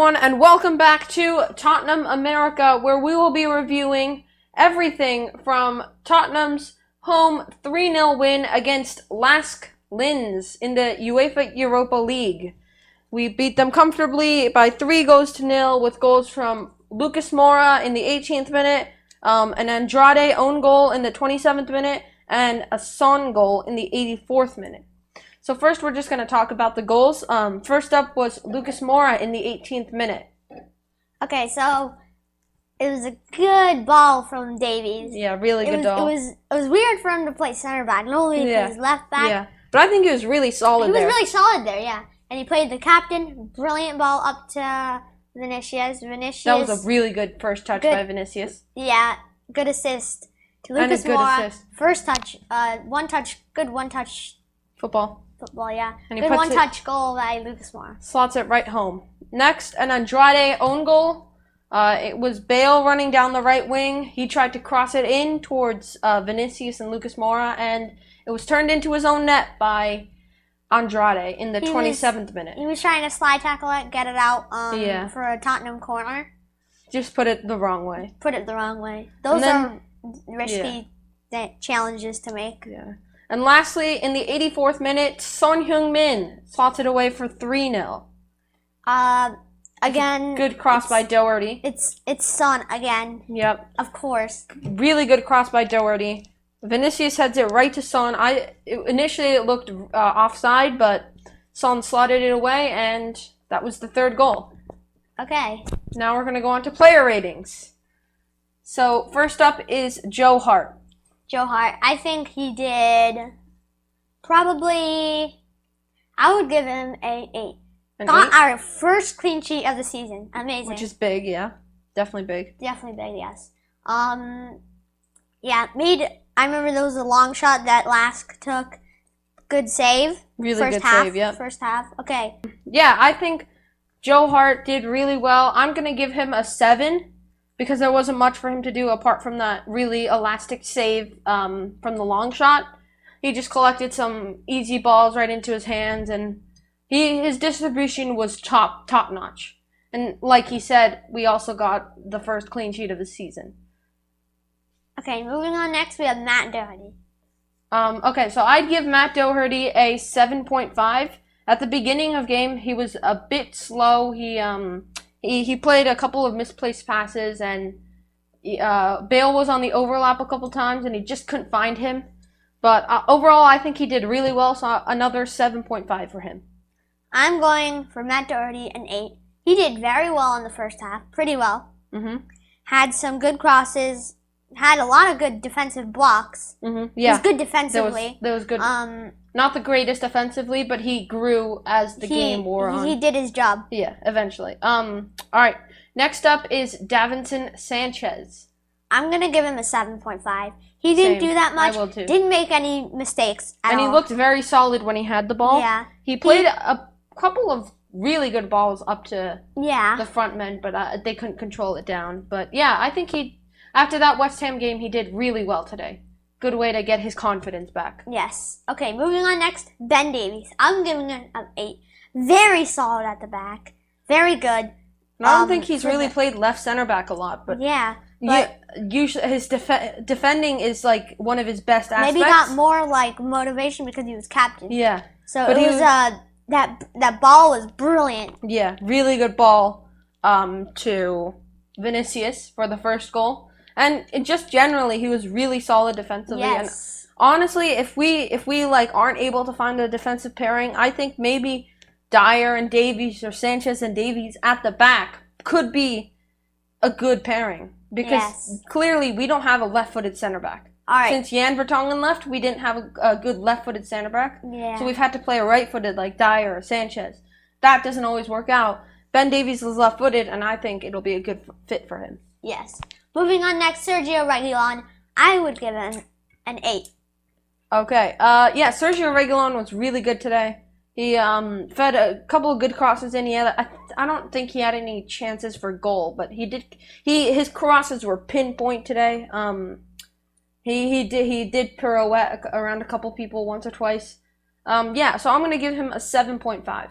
everyone, and welcome back to Tottenham America, where we will be reviewing everything from Tottenham's home 3-0 win against LASK Linz in the UEFA Europa League. We beat them comfortably by 3-0 with goals from Lucas Moura in the 18th minute, an Andrade own goal in the 27th minute, and a Son goal in the 84th minute. So first, we're just going to talk about the goals. First up was Lucas Moura in the 18th minute. Okay, so it was a good ball from Davies. Yeah, really good ball. It was weird for him to play center back. Normally he plays left back. Yeah, but I think he was really solid there. He was really solid there, yeah. And he played the captain. Brilliant ball up to Vinicius. That was a really good first touch by Vinicius. Yeah, good assist to Lucas Moura. Assist. First touch, good one touch. Football, yeah. And good one-touch goal by Lucas Moura. Slots it right home. Next, an Andrade own goal. It was Bale running down the right wing. He tried to cross it in towards Vinicius and Lucas Moura, and it was turned into his own net by Andrade in the 27th minute. He was trying to slide tackle it, get it out for a Tottenham corner. Just put it the wrong way. Those are risky challenges to make. Yeah. And lastly, in the 84th minute, Son Heung-min slots it away for 3-0. Again, good cross by Doherty. It's Son again. Yep. Of course. Really good cross by Doherty. Vinicius heads it right to Son. Initially it looked offside, but Son slotted it away, and that was the third goal. Okay. Now we're going to go on to player ratings. So first up is Joe Hart. I think he did probably, I would give him an 8. Got our first clean sheet of the season. Amazing. Which is big, yeah. Definitely big. Yes. Yeah, I remember there was a long shot that LASK took. Good save. Really good save, yeah. First half. Okay. Yeah, I think Joe Hart did really well. I'm going to give him a 7. Because there wasn't much for him to do apart from that really elastic save from the long shot. He just collected some easy balls right into his hands, and his distribution was top notch. And like he said, we also got the first clean sheet of the season. Okay, moving on next, we have Matt Doherty. Okay, so I'd give Matt Doherty a 7.5. At the beginning of game, he was a bit slow. He played a couple of misplaced passes, and Bale was on the overlap a couple times, and he just couldn't find him. But overall, I think he did really well, so another 7.5 for him. I'm going for Matt Doherty an 8. He did very well in the first half, pretty well. Mm-hmm. Had some good crosses, had a lot of good defensive blocks. Mm-hmm. Yeah. He was good defensively. That was good. Not the greatest offensively, but he grew as the game wore on. He did his job. Yeah, eventually. All right. Next up is Davinson Sanchez. I'm going to give him a 7.5. He didn't do that much. I will too. Didn't make any mistakes at all. And he looked very solid when he had the ball. Yeah. He played a couple of really good balls up to the front men, but they couldn't control it down. But yeah, I think after that West Ham game, he did really well today. Good way to get his confidence back. Yes. Okay, moving on next, Ben Davies. I'm giving him an 8. Very solid at the back. Very good. I don't think he's really played left center back a lot, but usually his defending is like one of his best aspects. Maybe got more like motivation because he was captain. Yeah. So but it was that ball was brilliant. Yeah, really good ball to Vinicius for the first goal. And just generally, he was really solid defensively. Yes. And honestly, if we like aren't able to find a defensive pairing, I think maybe Dyer and Davies or Sanchez and Davies at the back could be a good pairing. Because clearly we don't have a left-footed center back. All right. Since Jan Vertonghen left, we didn't have a good left-footed center back. Yeah. So we've had to play a right-footed like Dyer or Sanchez. That doesn't always work out. Ben Davies is left-footed, and I think it'll be a good fit for him. Yes. Moving on next, Sergio Regulon. I would give him an 8. Okay. Yeah, Sergio Regulon was really good today. He fed a couple of good crosses in. I don't think he had any chances for goal, but his crosses were pinpoint today. He did pirouette around a couple people once or twice. Yeah, so I'm gonna give him a 7.5.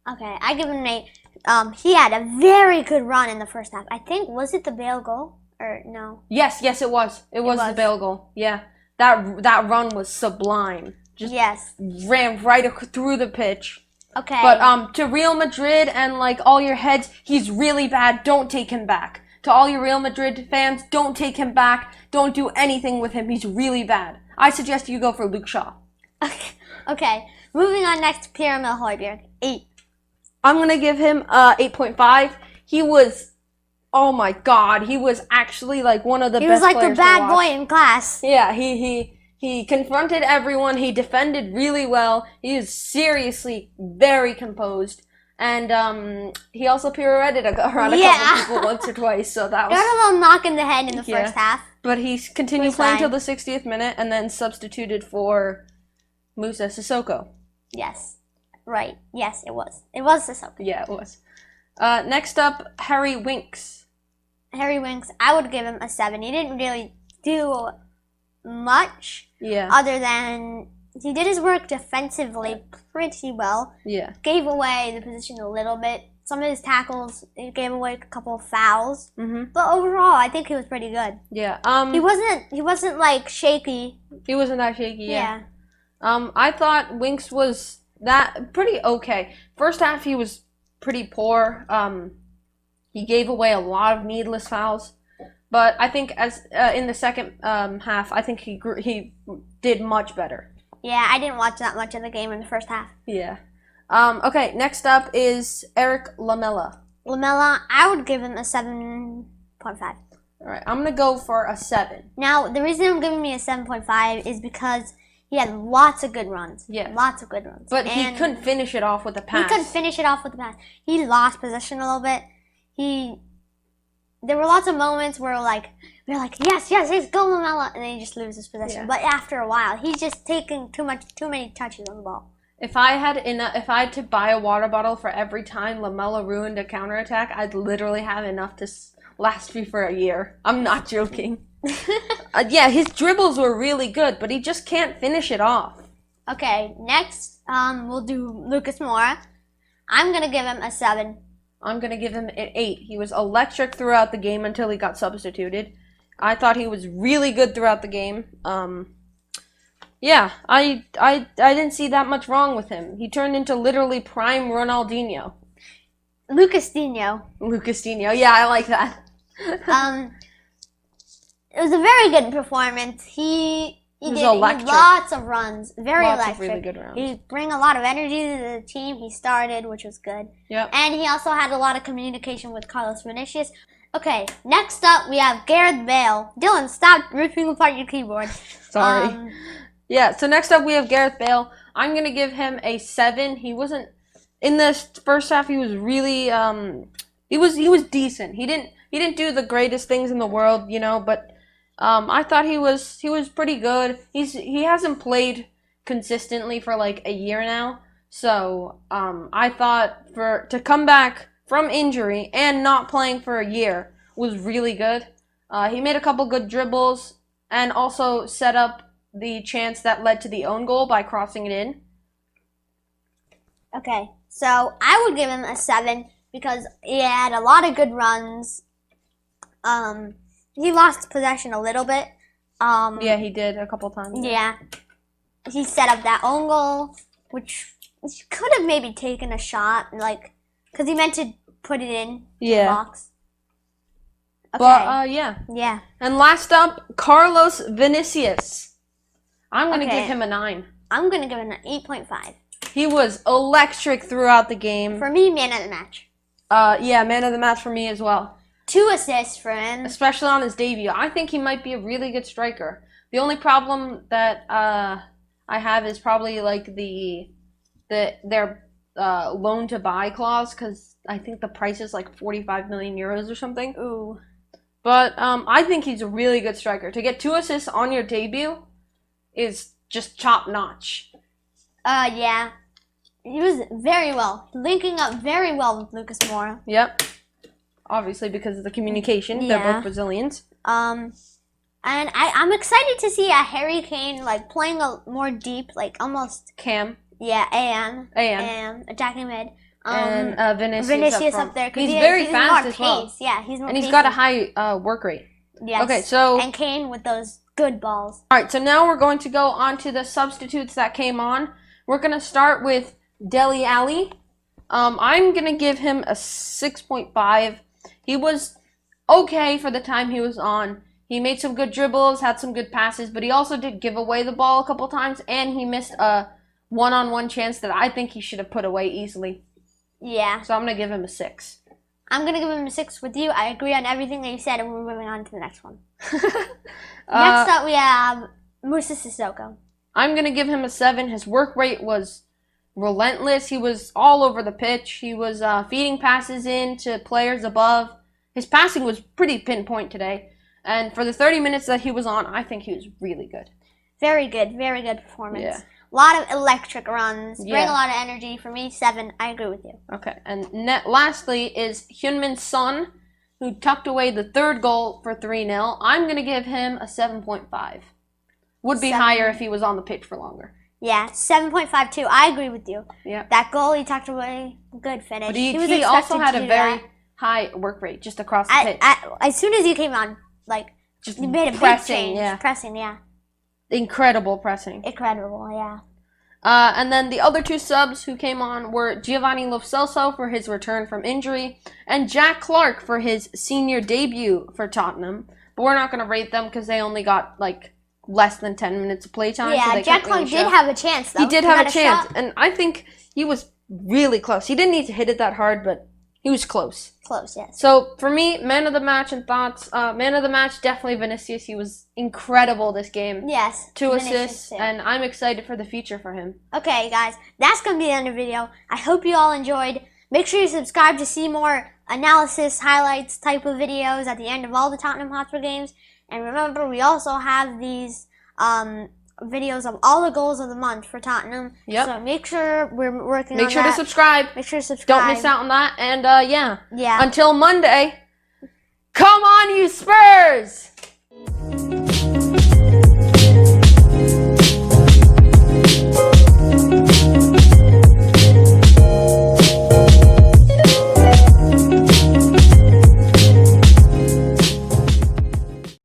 Okay, I give him an 8. He had a very good run in the first half. I think, was it the Bale goal? Or no? Yes, it was. It was the Bale goal. Yeah. That run was sublime. Just ran right through the pitch. Okay. But to Real Madrid and like all your heads, he's really bad. Don't take him back. To all your Real Madrid fans, don't take him back. Don't do anything with him. He's really bad. I suggest you go for Luke Shaw. Okay. Moving on next to Pierre-Emile Højbjerg. 8. I'm gonna give him 8.5. He was, oh my God, he was actually like one of the best players to watch. He was like the bad boy in class. Yeah, he confronted everyone. He defended really well. He was seriously very composed. And he also pirouetted around a couple people once or twice. So that was... Got a little knock in the head in the first half. But he continued playing until the 60th minute and then substituted for Moussa Sissoko. Yes. Right. Yes, it was. It was Sissoko. Yeah, it was. Next up, Harry Winks. Harry Winks, I would give him a 7. He didn't really do much. Yeah. Other than he did his work defensively pretty well. Yeah. Gave away the position a little bit. Some of his tackles, he gave away a couple of fouls. Mm-hmm. But overall, I think he was pretty good. Yeah. He wasn't like shaky. He wasn't that shaky. Yeah. I thought Winks was pretty okay. First half he was pretty poor. He gave away a lot of needless fouls. But I think as in the second half, I think he did much better. Yeah, I didn't watch that much of the game in the first half. Yeah. Okay, next up is Eric Lamela. Lamela, I would give him a 7.5. All right, I'm going to go for a 7. Now, the reason I'm giving me a 7.5 is because he had lots of good runs. Yeah. Lots of good runs. But he couldn't finish it off with a pass. He couldn't finish it off with a pass. He lost possession a little bit. There were lots of moments where we're like, yes, go Lamela, and then he just loses possession. Yeah. But after a while, he's just taking too many touches on the ball. If I had to buy a water bottle for every time Lamela ruined a counterattack, I'd literally have enough to last me for a year. I'm not joking. Yeah, his dribbles were really good, but he just can't finish it off. Okay, next we'll do Lucas Moura. I'm gonna give him a 7. I'm going to give him an 8. He was electric throughout the game until he got substituted. I thought he was really good throughout the game. Yeah, I didn't see that much wrong with him. He turned into literally prime Ronaldinho. Lucas Dino. Yeah, I like that. It was a very good performance. He did lots of runs. Lots of really good runs. He bring a lot of energy to the team. He started, which was good. Yep. And he also had a lot of communication with Carlos Vinicius. Okay, next up we have Gareth Bale. Dylan, stop ripping apart your keyboard. Sorry. Yeah, so next up we have Gareth Bale. I'm going to give him a 7. He wasn't in the first half. He was really he was decent. He didn't do the greatest things in the world, but I thought he was pretty good. He hasn't played consistently for like a year now. So, I thought to come back from injury and not playing for a year was really good. He made a couple good dribbles and also set up the chance that led to the own goal by crossing it in. Okay, so I would give him a 7 because he had a lot of good runs. He lost possession a little bit. Yeah, he did a couple times. Yeah. He set up that own goal, which he could have maybe taken a shot, because he meant to put it in the box. Okay. But, yeah. Yeah. And last up, Carlos Vinicius. I'm going to give him a 9. I'm going to give him an 8.5. He was electric throughout the game. For me, man of the match. Yeah, man of the match for me as well. 2 assists for him. Especially on his debut. I think he might be a really good striker. The only problem that I have is probably like their loan to buy clause, because I think the price is like 45 million euros or something. Ooh. But I think he's a really good striker. To get 2 assists on your debut is just top notch. Yeah. He was very well. Linking up very well with Lucas Moura. Yep. Obviously, because of the communication. Yeah. They're both Brazilians. And I'm excited to see a Harry Kane playing more deep, almost Cam. Yeah, AM attacking mid. and Vinicius up there. He's very fast as well. Yeah, he's more. And he's got a high work rate. Yes. Okay, so and Kane with those good balls. All right, so now we're going to go on to the substitutes that came on. We're going to start with Dele Alli. I'm going to give him a 6.5. He was okay for the time he was on. He made some good dribbles, had some good passes, but he also did give away the ball a couple times, and he missed a one-on-one chance that I think he should have put away easily. Yeah. So I'm going to give him a 6. I'm going to give him a 6 with you. I agree on everything that you said, and we're moving on to the next one. Next up, we have Moussa Sissoko. I'm going to give him a 7. His work rate was relentless. He was all over the pitch. He was feeding passes in to players above. His passing was pretty pinpoint today. And for the 30 minutes that he was on, I think he was really good. Very good performance. Yeah. A lot of electric runs. Bring a lot of energy. For me, 7. I agree with you. Okay. And lastly is Heung-min Son, who tucked away the third goal for 3-0. I'm going to give him a 7.5. Would be higher if he was on the pitch for longer. Yeah, 7.52. I agree with you. Yeah. That goal he tucked away, good finish. But he also had a very high work rate just across the pitch. As soon as he came on, just he made a big change. Yeah. Pressing, yeah. Incredible pressing. Incredible, yeah. And then the other 2 subs who came on were Giovanni Lo Celso for his return from injury and Jack Clark for his senior debut for Tottenham. But we're not going to rate them because they only got less than 10 minutes of playtime. Yeah, so Jack Clark did have a chance, though. He did have a chance, and I think he was really close. He didn't need to hit it that hard, but he was close. Close, yes. So, for me, man of the match and thoughts. Man of the match, definitely Vinicius. He was incredible this game. Yes. 2 assists, and I'm excited for the future for him. Okay, guys, that's going to be the end of the video. I hope you all enjoyed. Make sure you subscribe to see more analysis, highlights type of videos at the end of all the Tottenham Hotspur games. And remember, we also have these videos of all the goals of the month for Tottenham. Yep. So make sure we're working on that. Make sure to subscribe. Make sure to subscribe. Don't miss out on that. And, Yeah. Until Monday, come on, you Spurs!